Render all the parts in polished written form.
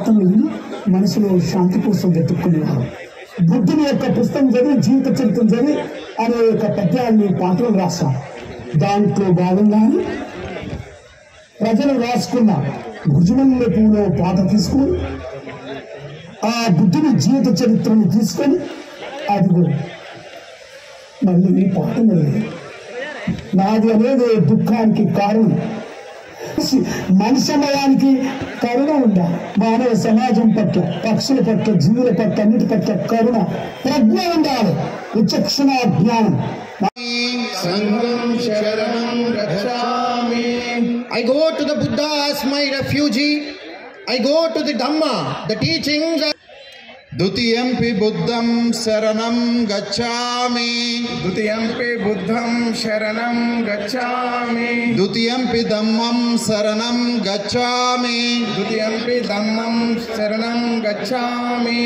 పాటలు విని మనసులో శాంతి కోసం వెతుక్కునేవారు. బుద్ధుని యొక్క పుస్తకం చదివి, జీవిత చరిత్రం చదివి అనేక పద్యాన్ని పాటలు రాశారు. దాంట్లో భాగంగానే ప్రజలు రాసుకున్న గుజుమల్లె పూలో పాట తీసుకుని ఆ బుద్ధుని జీవిత చరిత్రను తీసుకొని అదిగో మళ్ళీ ఈ పాట మొదలైంది. నాది అనేది దుఃఖానికి కారణం. మనుషమయానికి కరుణ ఉండాలి. మానవ సమాజం పట్ల, పక్షుల పట్ల, జీవుల పట్ల, అన్నిటి పట్ల కరుణ, ప్రజ్ఞ ఉండాలి, విచక్షణ జ్ఞానం. I go to the Buddha as my refuge. I go to the Dhamma, the teachings. Dutiyampi buddham saranam gacchami. Dutiyampi buddham sharanam gacchami. Dutiyampi dhammam saranam gacchami. Dutiyampi dhammam sharanam gacchami.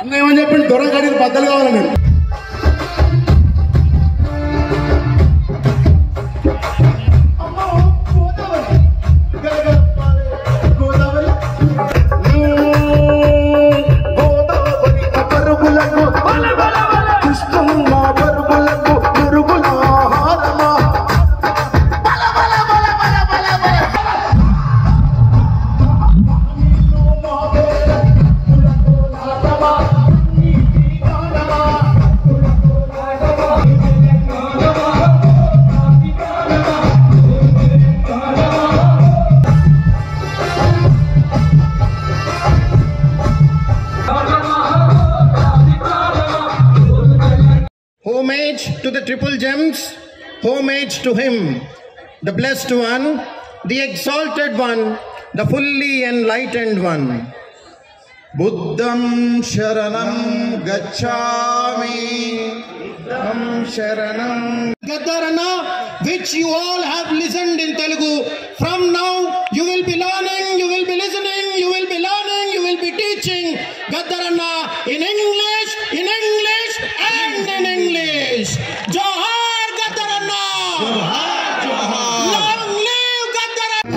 అన్న ఏమని చెప్పండి, దొరకడికి బద్దలు కావాలని. Homage to the triple gems, homage to him, the blessed one, the exalted one, the fully enlightened one. Buddham sharanam gacchami. Buddham sharanam. Gaddarana, which you all have listened in Telugu. From now, you will be learning, you will be listening, you will be learning, you will be teaching Gaddarana in English, and in English. Johar Gaddarana! Johar, Johar! Long live Gaddarana!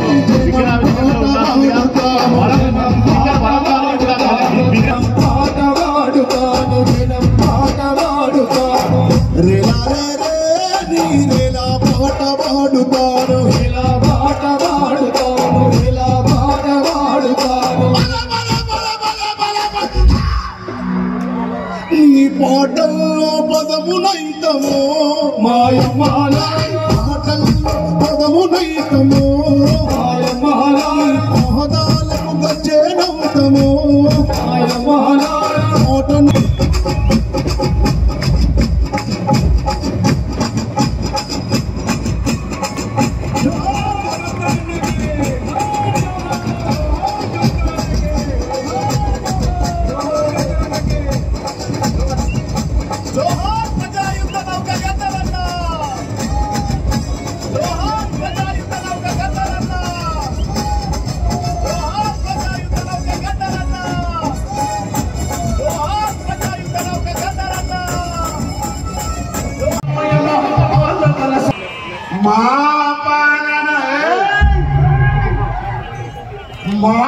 ఈ పాటల్లో పదమునైతమో మాయమాల, పాటల్లో పదమునైతమో మాయమాల, మహదాలకు గచ్చేనవుతమో మాయమాల పాటను. మా